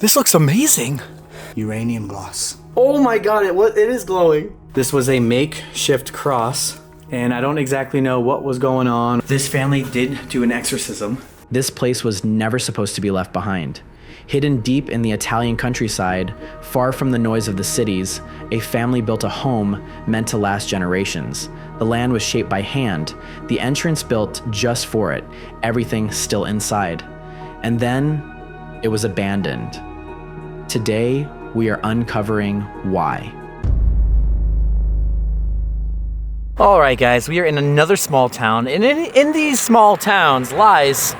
This looks amazing. Uranium glass. Oh my god, it is glowing. This was a makeshift cross, and I don't exactly know what was going on. This family did do an exorcism. This place was never supposed to be left behind. Hidden deep in the Italian countryside, far from the noise of the cities, a family built a home meant to last generations. The land was shaped by hand, the entrance built just for it, everything still inside. And then it was abandoned. Today, we are uncovering why. All right, guys, we are in another small town, and in these small towns lies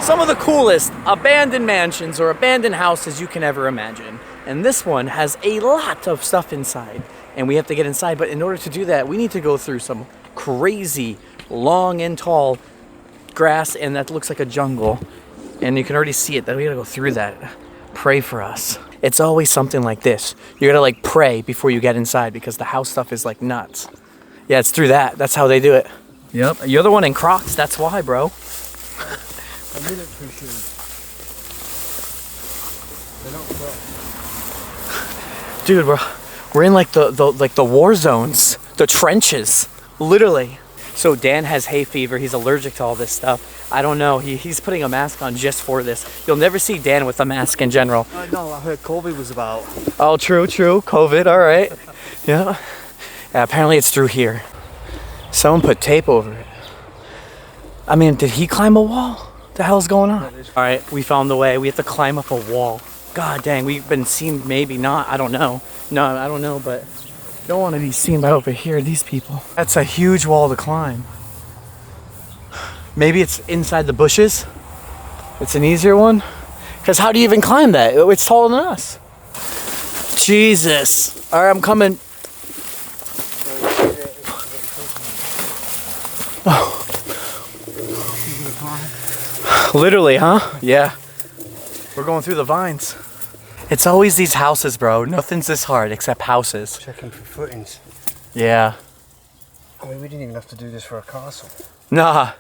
some of the coolest abandoned mansions or abandoned houses you can ever imagine. And this one has a lot of stuff inside, and we have to get inside. But in order to do that, we need to go through some crazy long and tall grass, and that looks like a jungle. And you can already see it, that we gotta go through that. Pray for us. It's always something like this. You gotta like pray before you get inside because the house stuff is like nuts. Yeah, it's through that. That's how they do it. Yep. You're the one in Crocs. That's why, bro. Military shoes. They're not Crocs. Dude, we're in like the war zones, the trenches, literally. So Dan has hay fever. He's allergic to all this stuff. I don't know. He's putting a mask on just for this. You'll never see Dan with a mask in general. No, I heard COVID was about. Oh, true. COVID. All right. Yeah. Apparently it's through here. Someone put tape over it. I mean, did he climb a wall? What the hell's going on? All right, we found the way. We have to climb up a wall. God dang, we've been seen, maybe not. I don't know. No, I don't know, but don't want to be seen by over here, these people. That's a huge wall to climb. Maybe it's inside the bushes. It's an easier one. Because how do you even climb that? It's taller than us. Jesus. All right, I'm coming. Oh. Literally, huh? Yeah. We're going through the vines. It's always these houses, bro. Nothing's this hard except houses. Checking for footings. Yeah. I mean, we didn't even have to do this for a castle. Nah.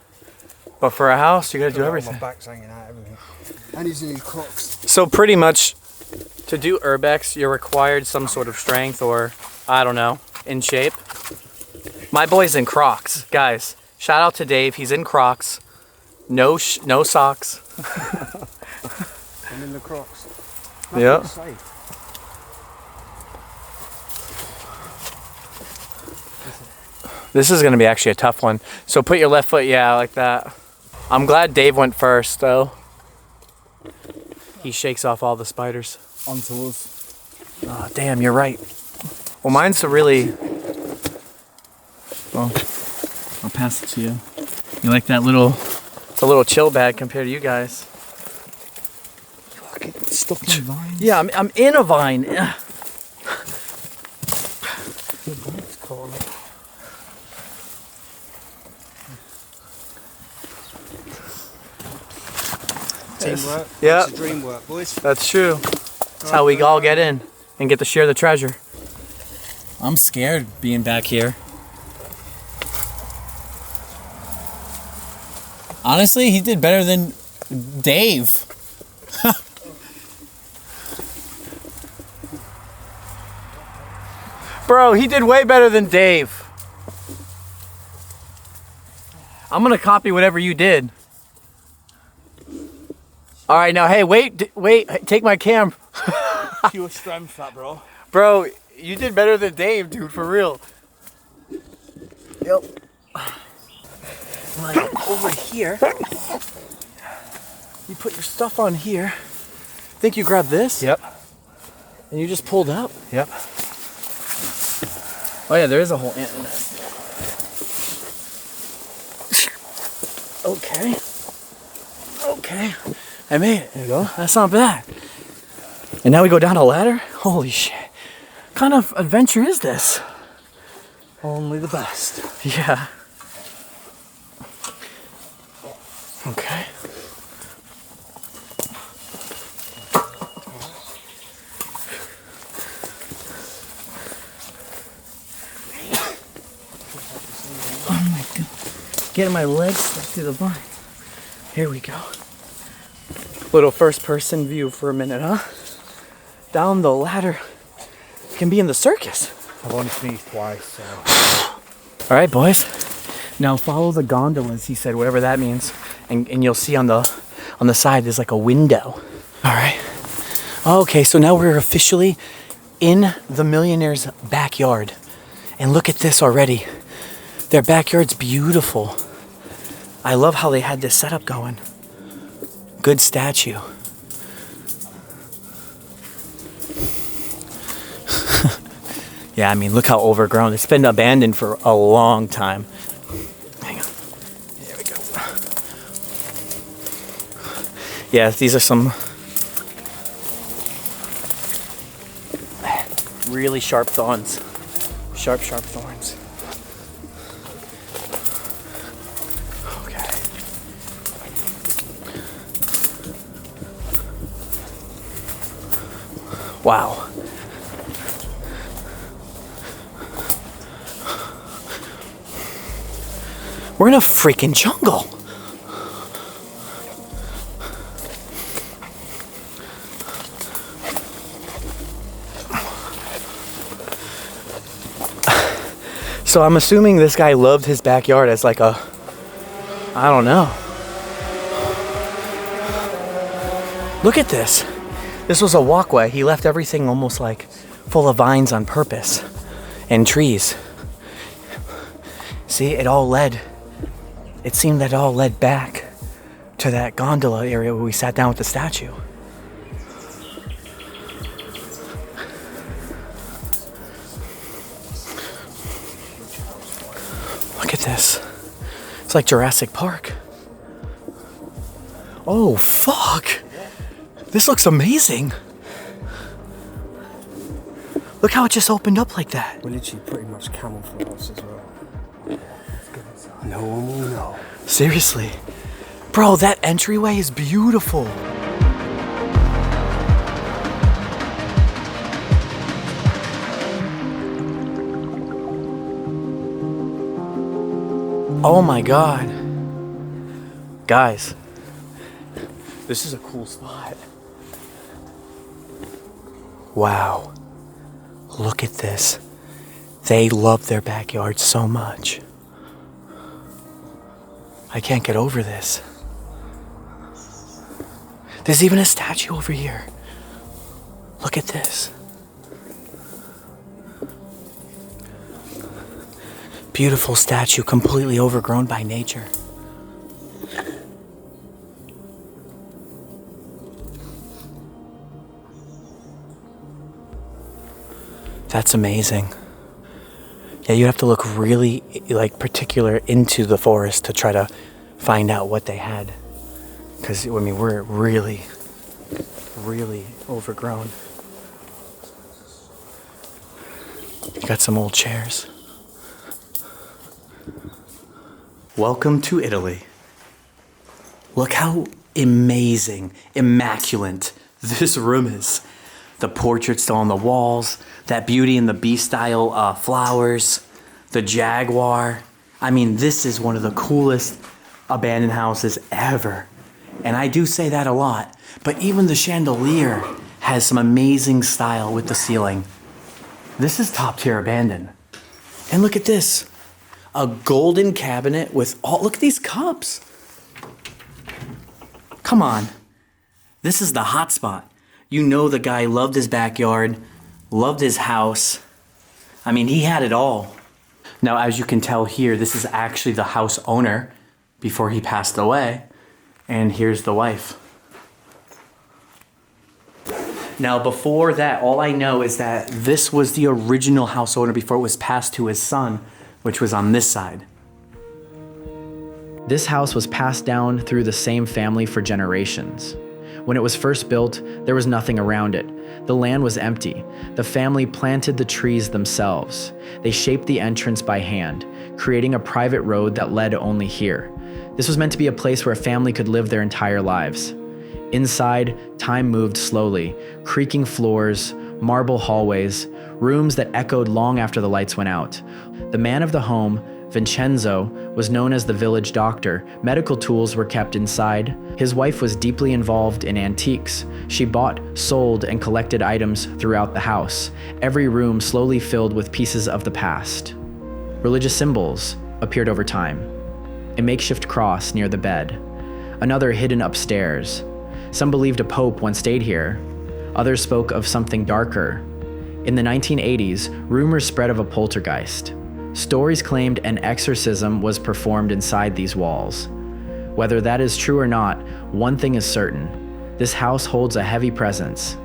But for a house, you gotta do everything. My back's hanging out, everything. And he's in his Crocs. So pretty much, to do urbex, you're required some sort of strength or, I don't know, in shape. My boy's in Crocs. Guys, shout out to Dave. He's in Crocs. No socks. I'm in the Crocs. Yeah. This is gonna be actually a tough one. So put your left foot, yeah, like that. I'm glad Dave went first, though. He shakes off all the spiders. Onto us. Oh, damn, you're right. Well, mine's a really... Well, I'll pass it to you. You like that little... It's a little chill bag compared to you guys. Fucking stuck in vines. Yeah, I'm in a vine. Teamwork. Yeah. It's a dream work, boys. That's true. That's how we all get in and get to share the treasure. I'm scared being back here. Honestly, he did better than Dave. Bro, he did way better than Dave. I'm gonna copy whatever you did. All right, now, hey, wait, take my cam. Pure strength, that, bro. Bro, you did better than Dave, dude, for real. Yep. Like, over here, you put your stuff on here. Think you grabbed this? Yep. And you just pulled up? Yep. Oh yeah, there is a whole ant nest. Okay. Okay. I made it. There you go. That's not bad. And now we go down a ladder? Holy shit. What kind of adventure is this? Only the best. Yeah. Okay. Oh my god. Getting my legs stuck through the vines. Here we go. Little first person view for a minute, huh? Down the ladder. Can be in the circus. I've only sneezed twice, so. All right, boys. Now follow the gondolas, he said, whatever that means. And you'll see on the side, there's like a window. All right. Okay, so now we're officially in the millionaire's backyard. And look at this already. Their backyard's beautiful. I love how they had this setup going. Good statue. Yeah, I mean, look how overgrown. It's been abandoned for a long time. Hang on. There we go. Yeah, these are some really sharp thorns. Sharp thorns. Okay. Wow. We're in a freaking jungle. So I'm assuming this guy loved his backyard as like a, I don't know. Look at this. This was a walkway. He left everything almost like full of vines on purpose and trees. See, it seemed that it all led back to that gondola area where we sat down with the statue. Look at this. It's like Jurassic Park. Oh, fuck. This looks amazing. Look how it just opened up like that. We're literally pretty much camouflaged as well. No one will know. Seriously. Bro, that entryway is beautiful. Oh my God. Guys, this is a cool spot. Wow. Look at this. They love their backyard so much. I can't get over this. There's even a statue over here. Look at this. Beautiful statue, completely overgrown by nature. That's amazing. Yeah, you have to look really like particular into the forest to try to find out what they had. Because, I mean, we're really, really overgrown. You got some old chairs. Welcome to Italy. Look how amazing, immaculate this room is. The portraits still on the walls, that Beauty and the Beast style flowers, the jaguar. I mean, this is one of the coolest abandoned houses ever. And I do say that a lot, but even the chandelier has some amazing style with the ceiling. This is top tier abandoned. And look at this, a golden cabinet with all, look at these cups. Come on, this is the hot spot. You know the guy loved his backyard, loved his house. I mean, he had it all. Now, as you can tell here, this is actually the house owner before he passed away. And here's the wife. Now, before that, all I know is that this was the original house owner before it was passed to his son, which was on this side. This house was passed down through the same family for generations. When it was first built, there was nothing around it. The land was empty. The family planted the trees themselves. They shaped the entrance by hand, creating a private road that led only here. This was meant to be a place where a family could live their entire lives. Inside, time moved slowly, creaking floors, marble hallways, rooms that echoed long after the lights went out. The man of the home, Vincenzo was known as the village doctor. Medical tools were kept inside. His wife was deeply involved in antiques. She bought, sold, and collected items throughout the house, every room slowly filled with pieces of the past. Religious symbols appeared over time. A makeshift cross near the bed. Another hidden upstairs. Some believed a pope once stayed here. Others spoke of something darker. In the 1980s, rumors spread of a poltergeist. Stories claimed an exorcism was performed inside these walls. Whether that is true or not, one thing is certain. This house holds a heavy presence,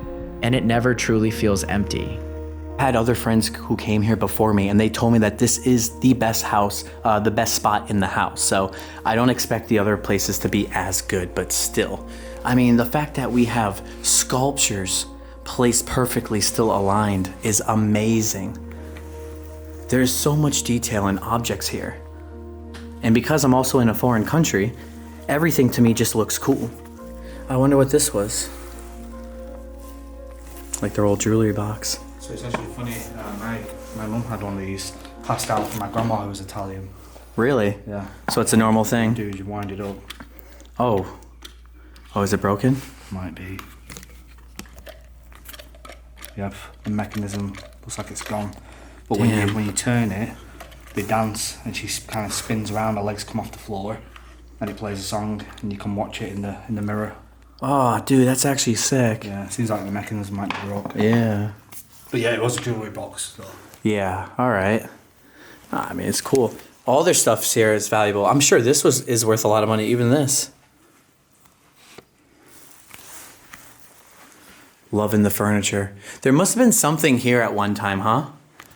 and it never truly feels empty. I had other friends who came here before me, and they told me that this is the best house, the best spot in the house. So I don't expect the other places to be as good, but still. I mean, the fact that we have sculptures placed perfectly still aligned is amazing. There's so much detail in objects here. And because I'm also in a foreign country, everything to me just looks cool. I wonder what this was. Like their old jewelry box. So it's actually funny, my mum had one of these passed out from my grandma who was Italian. Really? Yeah. So it's a normal thing? Dude, you wind it up. Oh. Oh, is it broken? Might be. You have the mechanism, looks like it's gone. But when you turn it, they dance and she kind of spins around, her legs come off the floor, and it plays a song and you can watch it in the mirror. Oh, dude, that's actually sick. Yeah, it seems like the mechanism might be broke. Yeah. But yeah, it was a jewellery box. So. Yeah, all right. I mean, it's cool. All their stuff here is valuable. I'm sure this is worth a lot of money, even this. Loving the furniture. There must have been something here at one time, huh?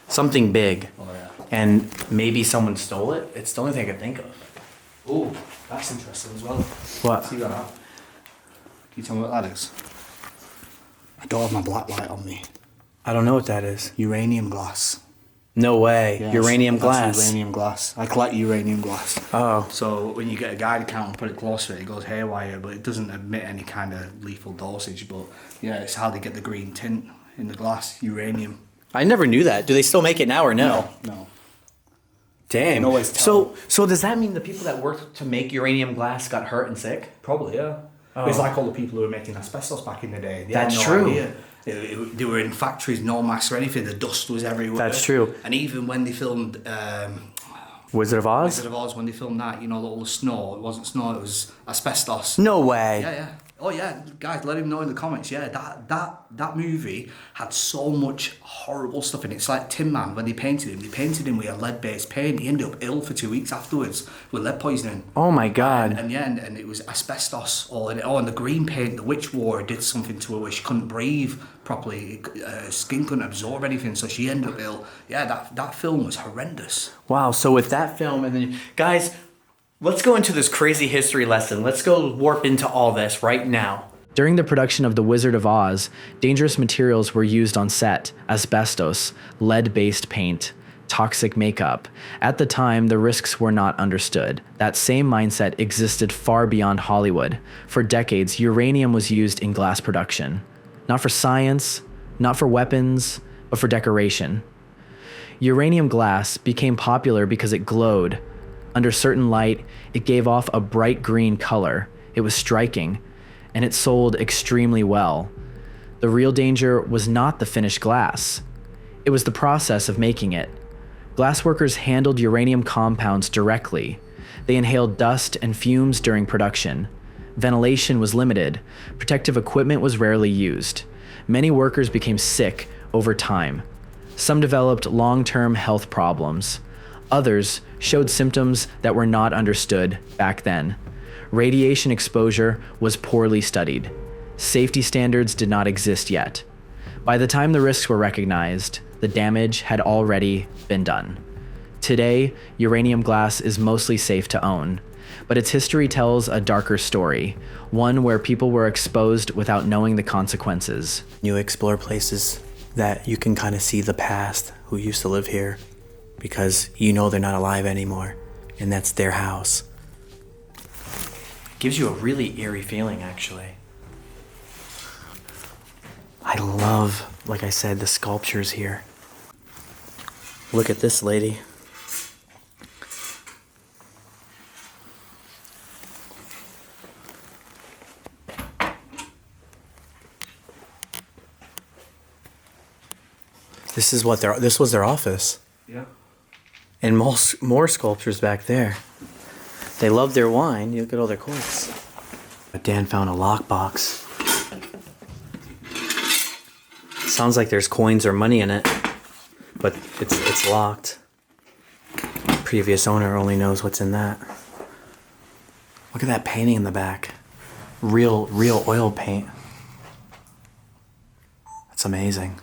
Something big. Oh yeah. And maybe someone stole it? It's the only thing I can think of. Oh, that's interesting as well. What? See that? Can you tell me what that is? I don't have my black light on me. I don't know what that is. Uranium glass. No way. Yes, Uranium that's glass. Uranium glass. I collect uranium glass. Oh. So when you get a guide count and put it close to it, it goes haywire, but it doesn't emit any kind of lethal dosage. But yeah, it's how they get the green tint in the glass. Uranium. I never knew that. Do they still make it now or no? No. Damn. can always tell. So does that mean the people that worked to make uranium glass got hurt and sick? Probably, yeah. Oh. It's like all the people who were making asbestos back in the day. They That's had no true. idea. They were in factories, no masks or anything. The dust was everywhere. That's true. And even when they filmed Wizard of Oz? Wizard of Oz, when they filmed that, you know, all the snow, it wasn't snow, it was asbestos. No way. Yeah, yeah. Oh yeah, guys, let him know in the comments. Yeah, that movie had so much horrible stuff in it. It's like Tin Man, when they painted him with a lead-based paint. He ended up ill for 2 weeks afterwards with lead poisoning. Oh my god. And yeah, and it was asbestos all in it. Oh, and the green paint the witch wore did something to her where she couldn't breathe properly. Her skin couldn't absorb anything, so she ended up ill. Yeah, that film was horrendous. Wow, so with that film, and then, guys, let's go into this crazy history lesson. Let's go warp into all this right now. During the production of The Wizard of Oz, dangerous materials were used on set: asbestos, lead-based paint, toxic makeup. At the time, the risks were not understood. That same mindset existed far beyond Hollywood. For decades, uranium was used in glass production. Not for science, not for weapons, but for decoration. Uranium glass became popular because it glowed. Under certain light, it gave off a bright green color. It was striking, and it sold extremely well. The real danger was not the finished glass. It was the process of making it. Glassworkers handled uranium compounds directly. They inhaled dust and fumes during production. Ventilation was limited. Protective equipment was rarely used. Many workers became sick over time. Some developed long-term health problems. Others showed symptoms that were not understood back then. Radiation exposure was poorly studied. Safety standards did not exist yet. By the time the risks were recognized, the damage had already been done. Today, uranium glass is mostly safe to own, but its history tells a darker story, one where people were exposed without knowing the consequences. You explore places that you can kind of see the past, who used to live here, because you know they're not alive anymore, and that's their house. Gives you a really eerie feeling, actually. I love, like I said, the sculptures here. Look at this lady. This is what this was their office. Yeah. And more sculptures back there. They love their wine. You look at all their corks. But Dan found a lockbox. Sounds like there's coins or money in it, but it's locked. Previous owner only knows what's in that. Look at that painting in the back. Real oil paint. That's amazing.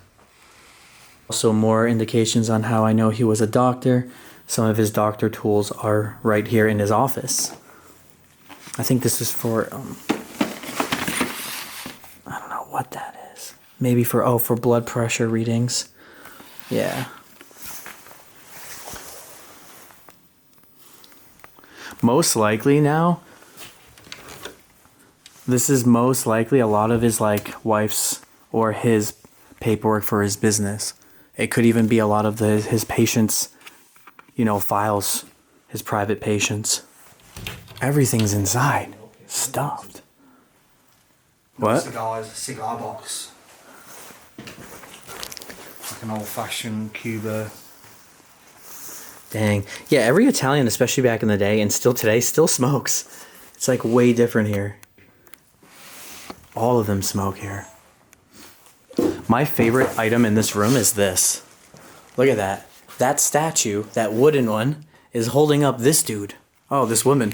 Also more indications on how I know he was a doctor. Some of his doctor tools are right here in his office. I think this is for, I don't know what that is. Maybe for blood pressure readings. Yeah. Most likely now, this is most likely a lot of his like wife's or his paperwork for his business. It could even be a lot of his patients' files, his private patients. Everything's inside, stuffed. What? Cigar box. Like an old-fashioned Cuba. Dang. Yeah, every Italian, especially back in the day and still today, still smokes. It's like way different here. All of them smoke here. My favorite item in this room is this. Look at that. That statue, that wooden one, is holding up this dude. Oh, this woman.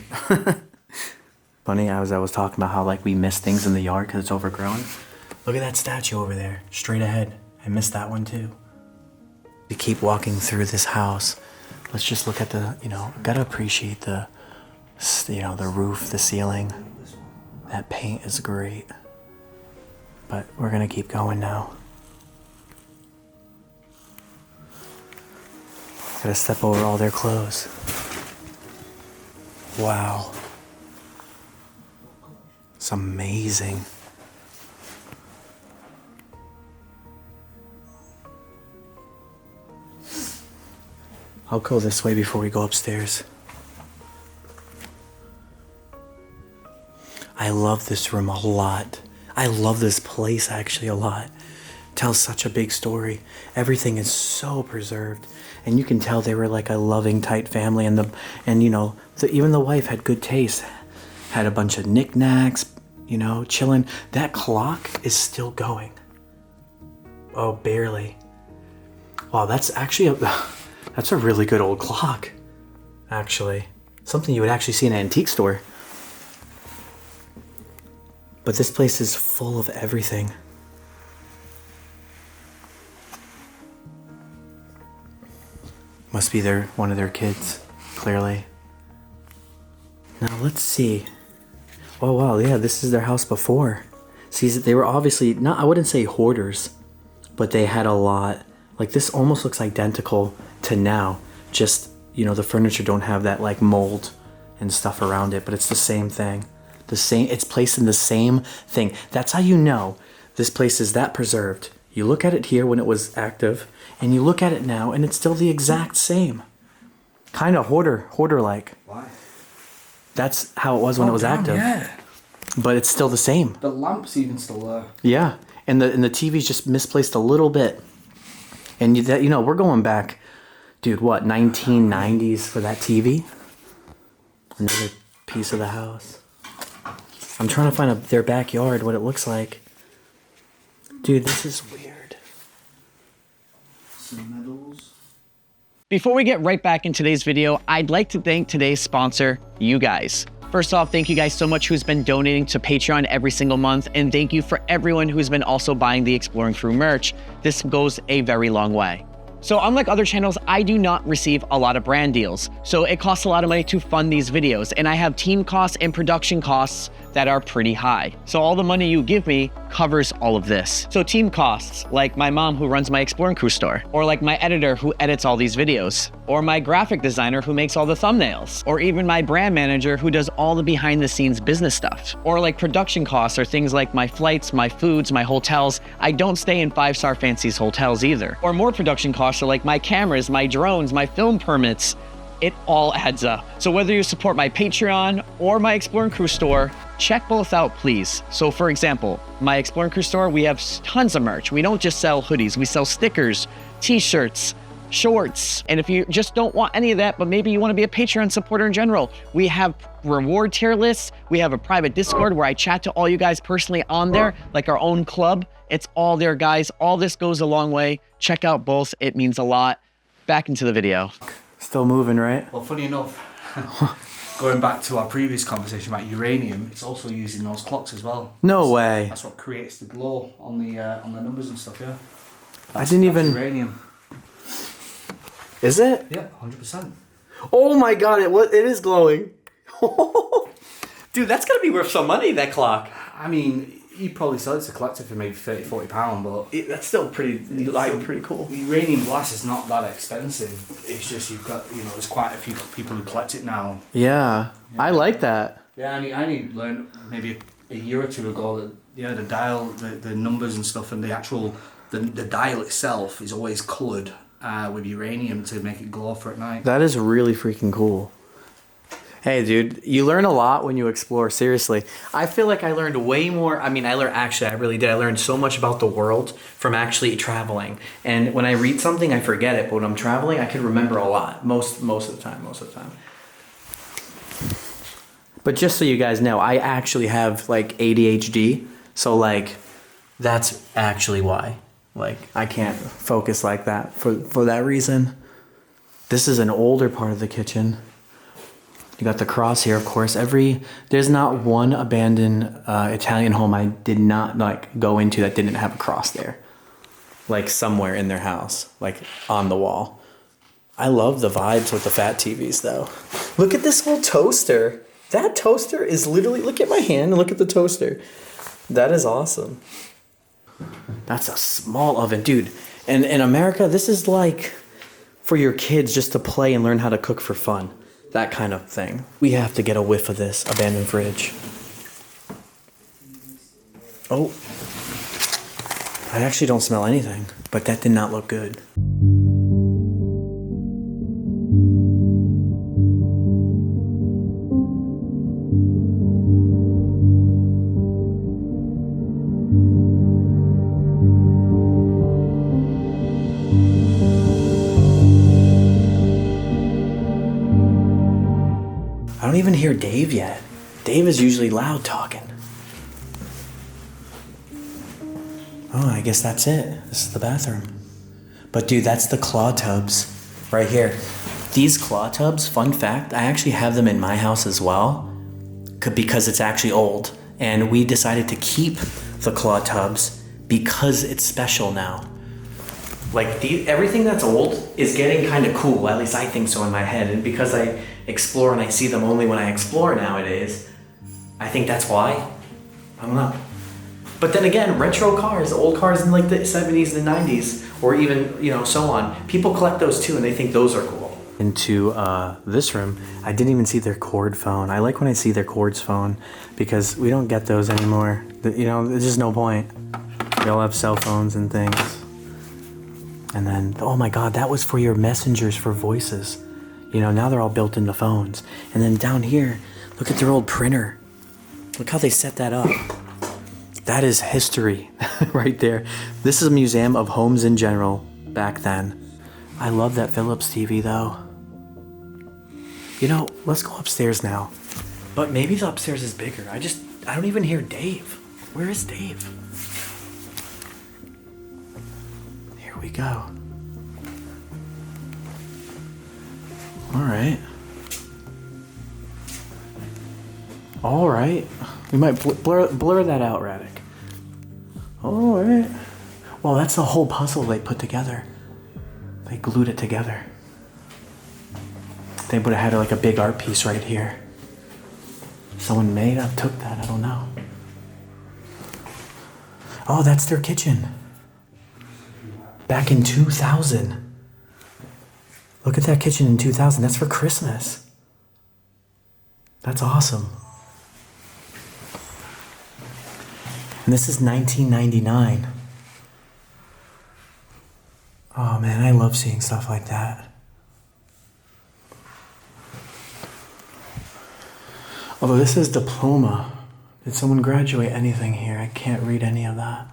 Funny, I was talking about how like we miss things in the yard because it's overgrown. Look at that statue over there, straight ahead. I missed that one too. We keep walking through this house. Let's just look at the, gotta appreciate the roof, the ceiling. That paint is great. But we're gonna keep going now. Gotta step over all their clothes. Wow. It's amazing. I'll go this way before we go upstairs. I love this room a lot. I love this place actually a lot. It tells such a big story. Everything is so preserved. And you can tell they were like a loving, tight family, and even the wife had good taste. Had a bunch of knickknacks, chilling. That clock is still going. Oh, barely. Wow, that's actually that's a really good old clock. Actually, something you would actually see in an antique store. But this place is full of everything. Must be one of their kids, clearly. Now let's see. Oh wow, yeah, this is their house before. See, they were obviously not, I wouldn't say hoarders, but they had a lot. Like this almost looks identical to now. Just, the furniture don't have that like mold and stuff around it, but it's the same thing. It's placed in the same thing. That's how you know this place is that preserved. You look at it here when it was active, and you look at it now, and it's still the exact same. Kind of hoarder-like. Why? That's how it was when it was active. Yeah. But it's still the same. The lamp's even still there. Yeah, and the TV's just misplaced a little bit. And we're going back, dude, what, 1990s for that TV? Another piece of the house. I'm trying to find their backyard, what it looks like. Dude, this is weird. Some medals. Before we get right back in today's video, I'd like to thank today's sponsor, you guys. First off, thank you guys so much who's been donating to Patreon every single month, and thank you for everyone who's been also buying the Exploring Through merch. This goes a very long way. So unlike other channels, I do not receive a lot of brand deals. So it costs a lot of money to fund these videos, and I have team costs and production costs that are pretty high. So all the money you give me covers all of this. So team costs, like my mom who runs my Exploring Crew store, or like my editor who edits all these videos, or my graphic designer who makes all the thumbnails, or even my brand manager who does all the behind the scenes business stuff. Or like production costs are things like my flights, my foods, my hotels. I don't stay in 5-star fancies hotels either. Or more production costs are like my cameras, my drones, my film permits. It all adds up. So whether you support my Patreon or my Exploring Crew store, check both out, please. So for example, my Explore and Crew store, we have tons of merch. We don't just sell hoodies, we sell stickers, t-shirts, shorts. And if you just don't want any of that, but maybe you want to be a Patreon supporter in general, we have reward tier lists. We have a private Discord where I chat to all you guys personally on there, like our own club. It's all there, guys. All this goes a long way. Check out both. It means a lot. Back into the video. Still moving, right? Well, funny enough, going back to our previous conversation about uranium, it's also used in those clocks as well. No way. That's what creates the glow on the numbers and stuff. Yeah. I didn't even. Uranium. Is it? Yeah, 100%. Oh my god! It is glowing. Dude, that's gotta be worth some money, that clock. I mean, you'd probably sell it to collector for maybe £30-40, but That's still pretty cool. uranium glass is not that expensive. It's just you've got, there's quite a few people who collect it now. Yeah, I like that. Yeah, I only learned maybe a year or two ago that the dial, the numbers and stuff, and the actual the dial itself is always coloured with uranium to make it glow for at night. That is really freaking cool. Hey, dude, you learn a lot when you explore, seriously. I feel like I learned way more. I mean, I really did. I learned so much about the world from actually traveling. And when I read something, I forget it. But when I'm traveling, I can remember a lot. Most of the time. But just so you guys know, I actually have like ADHD. So like, that's actually why. Like, I can't focus like that for that reason. This is an older part of the kitchen. You got the cross here, of course. There's not one abandoned Italian home I did not like go into that didn't have a cross there. Like somewhere in their house, like on the wall. I love the vibes with the fat TVs though. Look at this little toaster. That toaster is literally, look at my hand and look at the toaster. That is awesome. That's a small oven, dude. And in America, this is like for your kids just to play and learn how to cook for fun. That kind of thing. We have to get a whiff of this abandoned fridge. Oh. I actually don't smell anything, but that did not look good. I don't even hear Dave yet. Dave is usually loud talking. Oh, I guess that's it. This is the bathroom. But dude, that's the claw tubs right here. These claw tubs, fun fact, I actually have them in my house as well because it's actually old. And we decided to keep the claw tubs because it's special now. Like everything that's old is getting kind of cool, at least I think so in my head. And because I explore and I see them only when I explore nowadays, I think that's why. I don't know. But then again, retro cars, old cars in like the 70s and 90s, or even, so on, people collect those too and they think those are cool. Into this room, I didn't even see their cord phone. I like when I see their cords phone because we don't get those anymore. There's just no point. They all have cell phones and things. And then, oh my God, that was for your messengers for voices. Now they're all built into phones. And then down here, look at their old printer. Look how they set that up. That is history right there. This is a museum of homes in general back then. I love that Philips TV though. Let's go upstairs now. But maybe the upstairs is bigger. I don't even hear Dave. Where is Dave? Here we go. All right. We might blur that out, Radek. All right. Well, that's the whole puzzle they put together. They glued it together. They would have had like a big art piece right here. Someone may have took that, I don't know. Oh, that's their kitchen. Back in 2000. Look at that kitchen in 2000. That's for Christmas. That's awesome. And this is 1999. Oh man, I love seeing stuff like that. Although this is diploma. Did someone graduate anything here? I can't read any of that.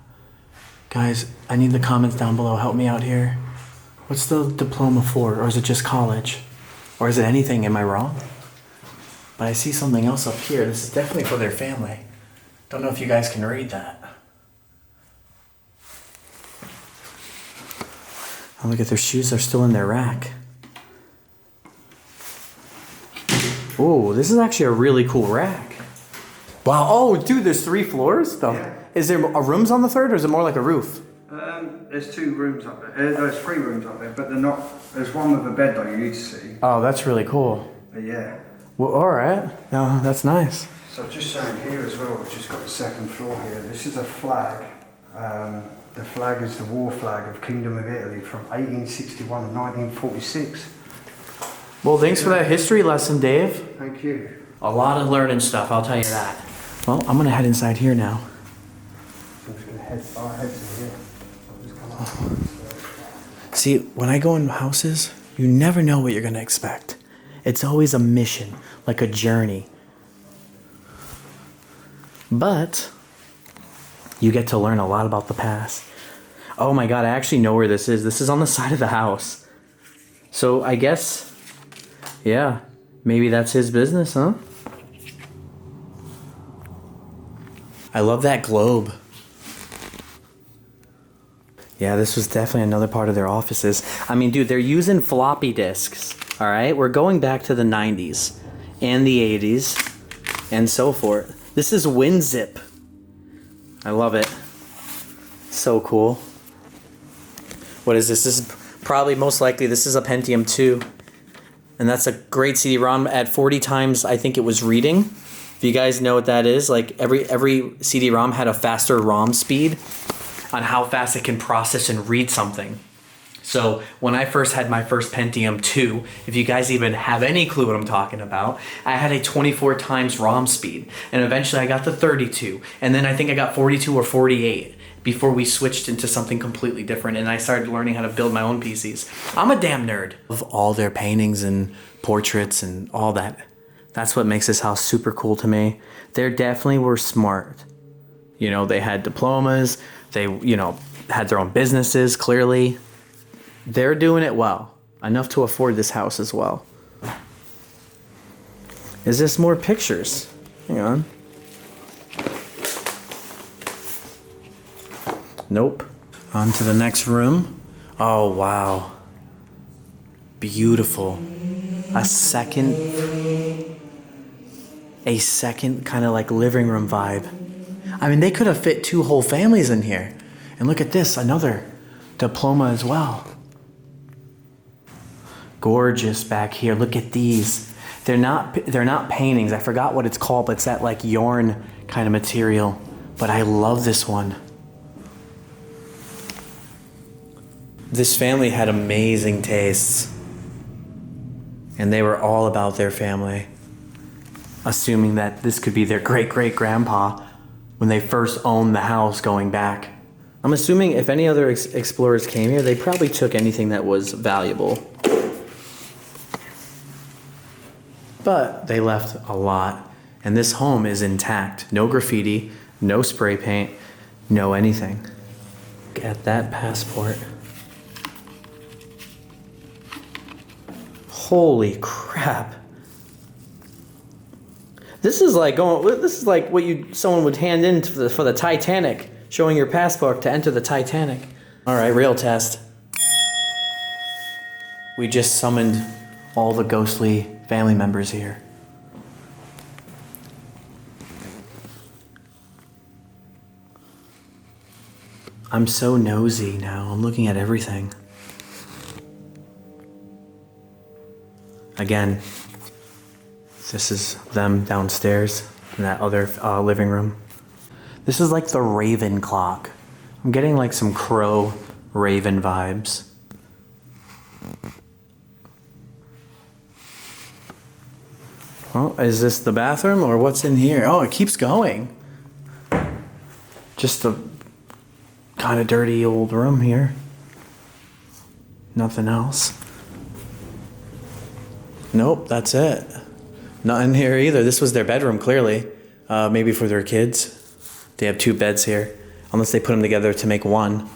Guys, I need the comments down below. Help me out here. What's the diploma for? Or is it just college? Or is it anything? Am I wrong? But I see something else up here. This is definitely for their family. Don't know if you guys can read that. Oh, look at their shoes. They're still in their rack. Oh, this is actually a really cool rack. Wow. Oh, dude, there's 3 floors? Yeah. Is there rooms on the third, or is it more like a roof? There's 2 rooms up there. There's 3 rooms up there, but they're not. There's one with a bed that you need to see. Oh, that's really cool. But yeah. Well, all right. No, that's nice. So just saying here as well, we've just got the 2nd floor here. This is a flag. The flag is the war flag of Kingdom of Italy from 1861 to 1946. Well, thanks for that history lesson, Dave. Thank you. A lot of learning stuff, I'll tell you that. Well, I'm gonna head inside here now. I'm just gonna head to here. I'll just come up. See, when I go in houses, you never know what you're gonna expect. It's always a mission, like a journey. But you get to learn a lot about the past. Oh my God, I actually know where this is. This is on the side of the house. So I guess, yeah, maybe that's his business, huh? I love that globe. Yeah, this was definitely another part of their offices. I mean, dude, they're using floppy disks, all right? We're going back to the 90s and the 80s and so forth. This is WinZip. I love it. So cool. What is this? This is probably, most likely, this is a Pentium 2. And that's a great CD-ROM at 40 times, I think it was reading. If you guys know what that is, like every CD-ROM had a faster ROM speed on how fast it can process and read something. So when I first had my first Pentium 2, if you guys even have any clue what I'm talking about, I had a 24 times ROM speed. And eventually I got the 32. And then I think I got 42 or 48 before we switched into something completely different. And I started learning how to build my own PCs. I'm a damn nerd. Of all their paintings and portraits and all that. That's what makes this house super cool to me. They definitely were smart. You know, they had diplomas. They, you know, had their own businesses, clearly. They're doing it well. Enough to afford this house as well. Is this more pictures? Hang on. Nope. On to the next room. Oh, wow. Beautiful. A second kind of like living room vibe. I mean, they could have fit 2 whole families in here. And look at this, another diploma as well. Gorgeous back here. Look at these. They're not paintings. I forgot what it's called, but it's that like yarn kind of material. But I love this one. This family had amazing tastes. And they were all about their family. Assuming that this could be their great-great-grandpa when they first owned the house going back. I'm assuming if any other explorers came here, they probably took anything that was valuable. But they left a lot. And this home is intact. No graffiti, no spray paint, no anything. Look at that passport. Holy crap. This is like what someone would hand in for the Titanic, showing your passport to enter the Titanic. All right, real test. We just summoned all the ghostly family members here. I'm so nosy now. I'm looking at everything. Again, this is them downstairs in that other living room. This is like the Raven clock. I'm getting like some Crow Raven vibes. Oh, is this the bathroom or what's in here? Oh, it keeps going. Just a kind of dirty old room here. Nothing else. Nope, that's it. Not in here either. This was their bedroom, clearly. maybe for their kids. They have 2 beds here, unless they put them together to make one.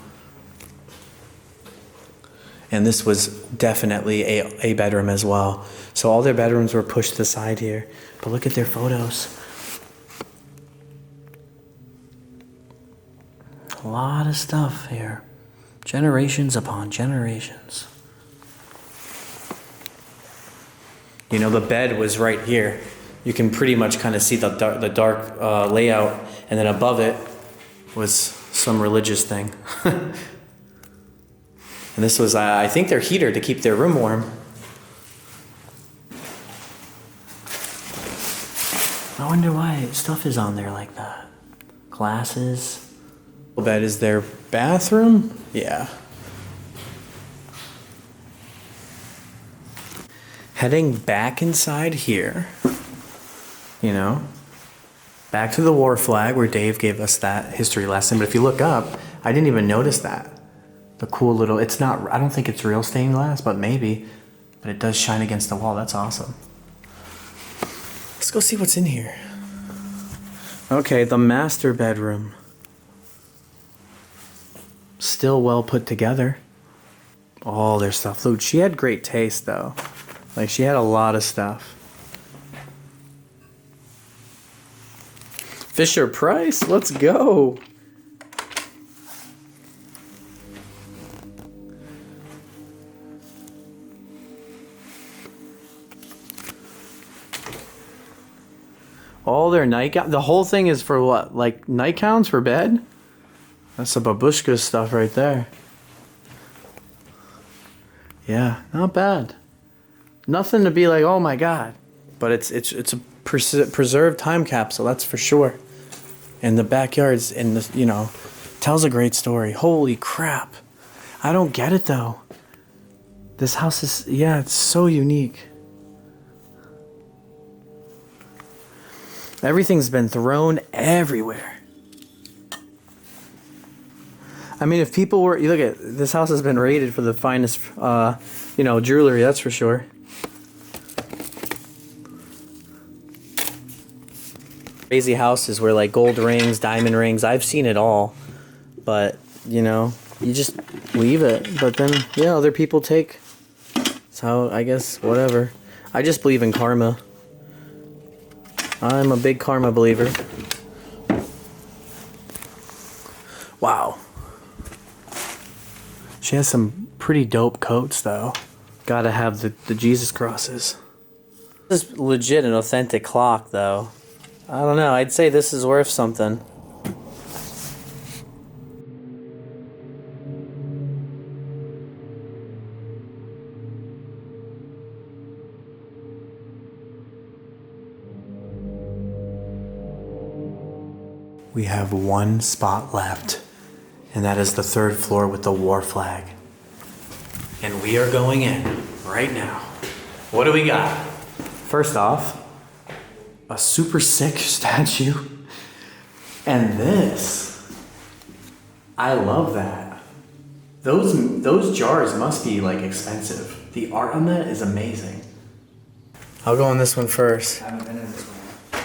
And this was definitely a bedroom as well. So all their bedrooms were pushed to the side here. But look at their photos. A lot of stuff here. Generations upon generations. You know, the bed was right here. You can pretty much kind of see the dark layout. And then above it was some religious thing. And this was, I think, their heater to keep their room warm. I wonder why stuff is on there like that. Glasses. The bed is their bathroom? Yeah. Heading back inside here, you know, back to the war flag where Dave gave us that history lesson. But if you look up, I didn't even notice that. The cool little, it's not, I don't think it's real stained glass, but maybe. But it does shine against the wall. That's awesome. Let's go see what's in here. Okay, the master bedroom. Still well put together. All their stuff. Look, she had great taste though. Like, she had a lot of stuff. Fisher Price, let's go. All their nightgown. The whole thing is for what? Like nightgowns for bed? That's a babushka stuff right there. Yeah, not bad. Nothing to be like, oh my god. But it's a preserved time capsule, that's for sure. And the backyard's in the, you know, tells a great story. Holy crap. I don't get it though. This house is, yeah, it's so unique. Everything's been thrown everywhere. I mean, if people were, you look at, this house has been rated for the finest, you know, jewelry, that's for sure. Crazy houses where like gold rings, diamond rings, I've seen it all. But, you know, you just leave it. But then, yeah, other people take. So I guess, whatever. I just believe in karma. I'm a big karma believer. Wow. She has some pretty dope coats, though. Gotta have the Jesus crosses. This is legit an authentic clock, though. I don't know. I'd say this is worth something. We have one spot left, and that is the 3rd floor with the war flag. And we are going in right now. What do we got? First off, a super sick statue. And this, I love that. Those jars must be like expensive. The art on that is amazing. I'll go on this one first. I haven't been in this one.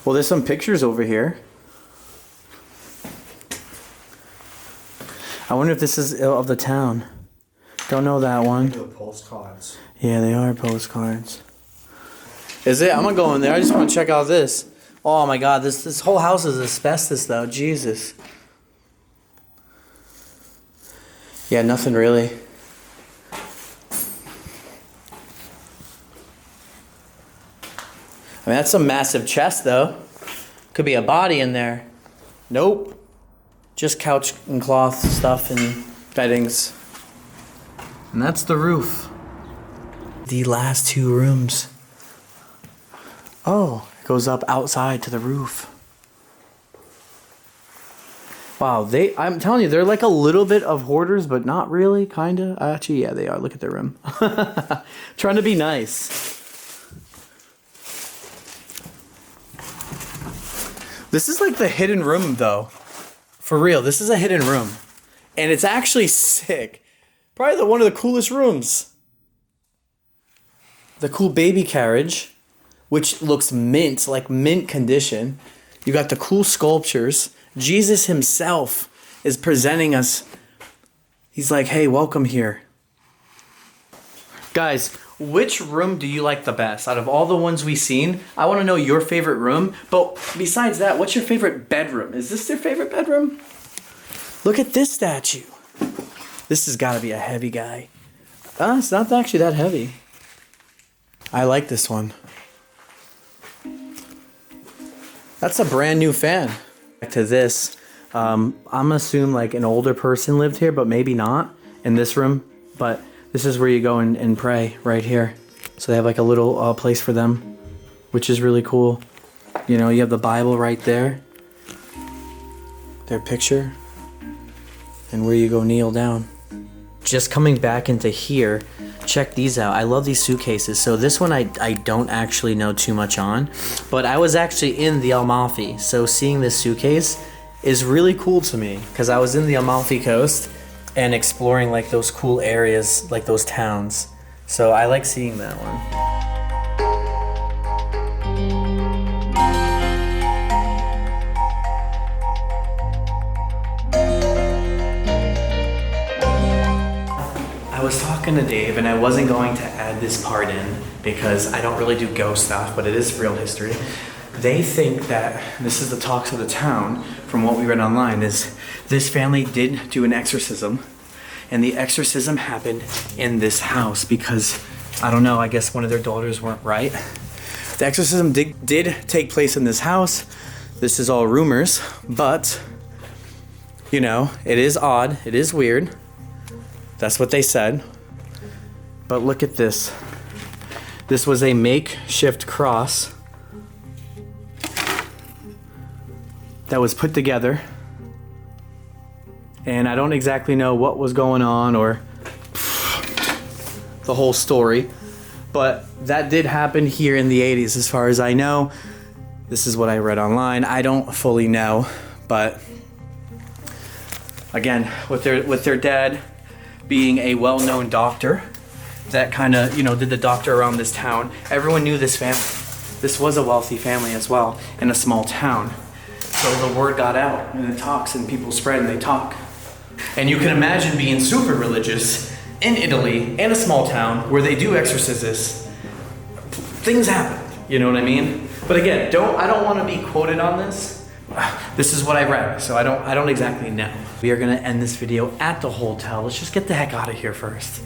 Well, there's some pictures over here. I wonder if this is of the town. Don't know that one. They're postcards. Yeah, they are postcards. Is it? I'm gonna go in there. I just want to check out this. Oh my god, this whole house is asbestos though. Jesus. Yeah, nothing really. I mean, that's a massive chest though. Could be a body in there. Nope. Just couch and cloth stuff and beddings. And that's the roof. The last 2 rooms. Oh, it goes up outside to the roof. Wow, I'm telling you, they're like a little bit of hoarders, but not really, kinda. Actually, yeah, they are. Look at their room. Trying to be nice. This is like the hidden room, though. For real, this is a hidden room. And it's actually sick. Probably one of the coolest rooms. The cool baby carriage, which looks mint, like mint condition. You got the cool sculptures. Jesus himself is presenting us. He's like, hey, welcome here. Guys, which room do you like the best out of all the ones we've seen? I want to know your favorite room. But besides that, what's your favorite bedroom? Is this your favorite bedroom? Look at this statue. This has got to be a heavy guy. It's not actually that heavy. I like this one. That's a brand new fan. Back to this. I'm gonna assume like an older person lived here, but maybe not in this room. But this is where you go and pray right here. So they have like a little place for them, which is really cool. You know, you have the Bible right there, their picture, and where you go kneel down. Just coming back into here, check these out. I love these suitcases. So this one I don't actually know too much on, but I was actually in the Amalfi. So seeing this suitcase is really cool to me because I was in the Amalfi Coast and exploring like those cool areas, like those towns. So I like seeing that one. I was talking to Dave and I wasn't going to add this part in because I don't really do ghost stuff, but it is real history. They think that, this is the talks of the town from what we read online, is this family did do an exorcism and the exorcism happened in this house because, I don't know, I guess one of their daughters weren't right. The exorcism did take place in this house. This is all rumors, but, you know, it is odd, it is weird. That's what they said. But look at this. This was a makeshift cross that was put together. And I don't exactly know what was going on or the whole story. But that did happen here in the 80s as far as I know. This is what I read online. I don't fully know. But again, with their dad being a well-known doctor that kind of, you know, did the doctor around this town. Everyone knew this family. This was a wealthy family as well in a small town. So the word got out and it talks and people spread and they talk. And you can imagine being super religious in Italy in a small town where they do exorcisms. Things happen, you know what I mean? But again, I don't want to be quoted on this. This is what I read, so I don't exactly know. We are gonna end this video at the hotel. Let's just get the heck out of here first.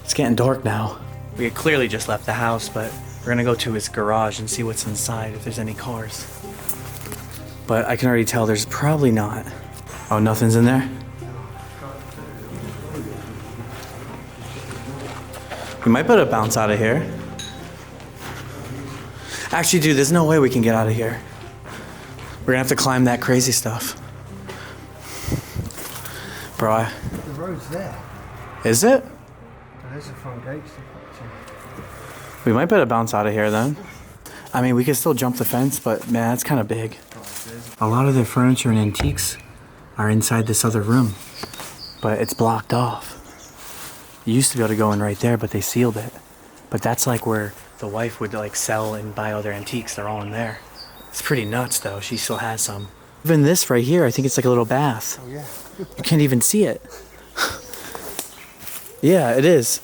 It's getting dark now. We had clearly just left the house, but we're gonna go to his garage and see what's inside, if there's any cars. But I can already tell there's probably not. Oh, nothing's in there? We might better bounce out of here. Actually, dude, there's no way we can get out of here. We're gonna have to climb that crazy stuff. Bro, The road's there. is it? There's the front gates. We might better bounce out of here then. I mean, we could still jump the fence, but man, that's kind of big. A lot of the furniture and antiques are inside this other room, but it's blocked off. You used to be able to go in right there, but they sealed it. But that's like where the wife would like sell and buy all their antiques. They're all in there. It's pretty nuts though. She still has some. Even this right here, I think it's like a little bath. Oh yeah. You can't even see it. Yeah, it is.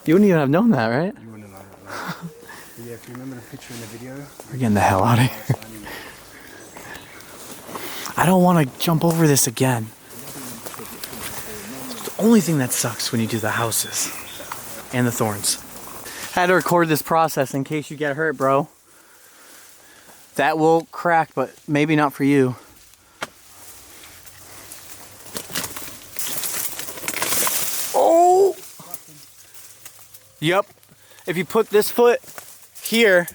You wouldn't even have known that, right? You wouldn't know that. But yeah, if you remember the picture in the video. We're getting the hell out of here. I don't want to jump over this again. It's the only thing that sucks when you do the houses and the thorns. I had to record this process in case you get hurt, bro. That will crack, but maybe not for you. Oh! Yep. If you put this foot here,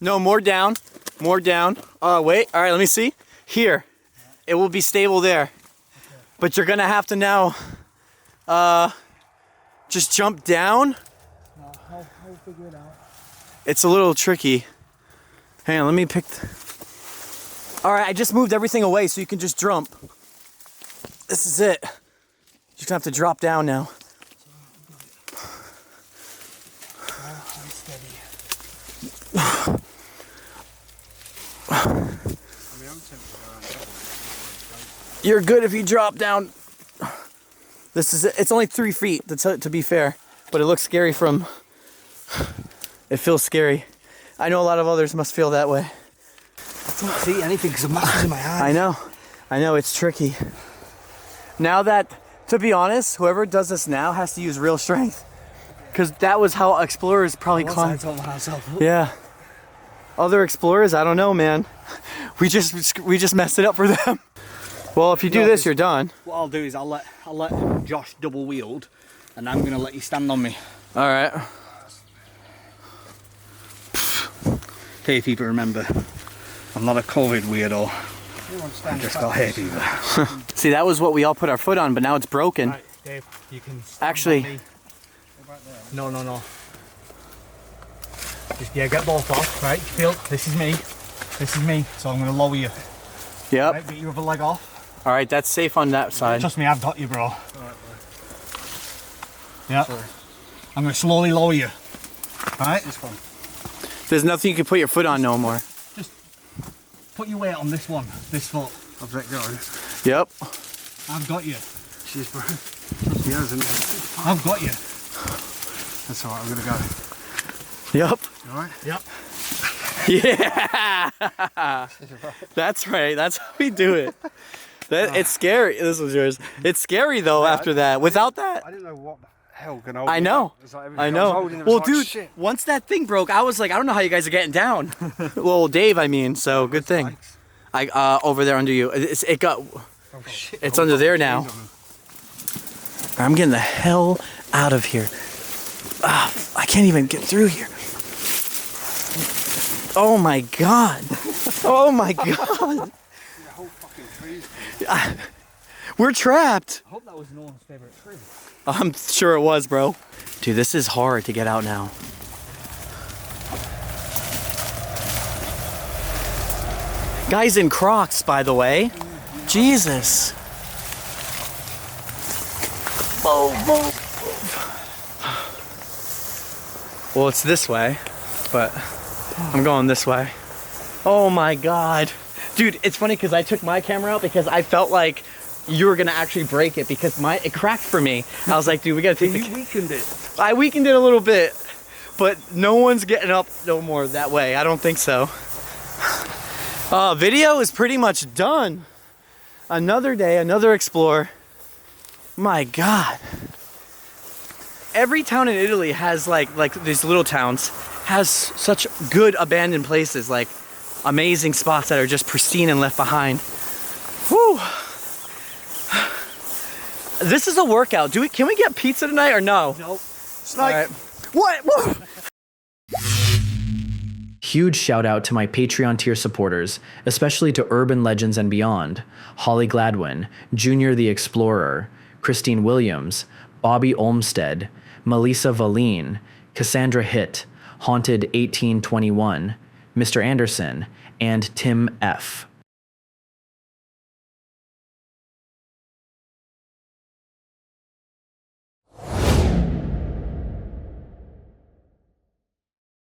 no, more down, more down. Wait, all right, let me see. Here, it will be stable there. But you're gonna have to now just jump down. I'll figure it out. It's a little tricky. Hang on, let me pick. All right, I just moved everything away so you can just jump. This is it. You're just gonna have to drop down now. I'm steady. I mean, I'm You're good if you drop down. It's only 3 feet to be fair, but it looks scary from, it feels scary. I know a lot of others must feel that way. I don't see anything because the mask is in my eyes. I know, it's tricky. Now that, to be honest, whoever does this now has to use real strength. Because that was how explorers probably climbed. Yeah. Other explorers, I don't know, man. We just messed it up for them. Well, if you do this, you're done. What I'll do is I'll let Josh double wield, and I'm gonna let you stand on me. All right. Hey people, remember, I'm not a COVID weirdo. I just got hay fever. See, that was what we all put our foot on, but now it's broken. Right, Dave, you can actually. No. Just get both off, right? Feel, this is me, so I'm gonna lower you. Yep. Right, get your other leg off. All right, that's safe on that side. Trust me, I've got you, bro. Yeah. I'm gonna slowly lower you. Right? This one. There's nothing you can put your foot on no more. Just put your weight on this one, this foot. I've let go. Yep. I've got you. She's bro. She hasn't. I've got you. That's alright, I'm gonna go. Yep. Alright? Yep. Yeah. That's right. That's how we do it. It's scary. This was yours. It's scary though after that. Without that. I didn't know what the hell can hold I know. I know. Well, dude, shit. once that thing broke, I was like, I don't know how you guys are getting down. Well, Dave, I mean, so good thing. Over there under you. It got. Oh, shit. It's under there now. I'm getting the hell out of here. I can't even get through here. Oh my god. Oh my god. We're trapped. I hope that was Norman's favorite tree. I'm sure it was, bro. Dude, this is hard to get out now. Guys in Crocs, by the way. Jesus. Well, it's this way, but I'm going this way. Oh my god. Dude, it's funny because I took my camera out because I felt like you were gonna actually break it because it cracked for me. I was like, dude, we gotta take You weakened it. I weakened it a little bit, but no one's getting up no more that way. I don't think so. Video is pretty much done. Another day, another explore. My god. Every town in Italy has like these little towns has such good abandoned places, like amazing spots that are just pristine and left behind. Whew. This is a workout. Can we get pizza tonight or no? Nope. All right. What? Whoa. Huge shout out to my Patreon tier supporters, especially to Urban Legends and Beyond, Holly Gladwin, Junior the Explorer, Christine Williams, Bobby Olmstead, Melissa Valine, Cassandra Hitt, Haunted 1821, Mr. Anderson, and Tim F.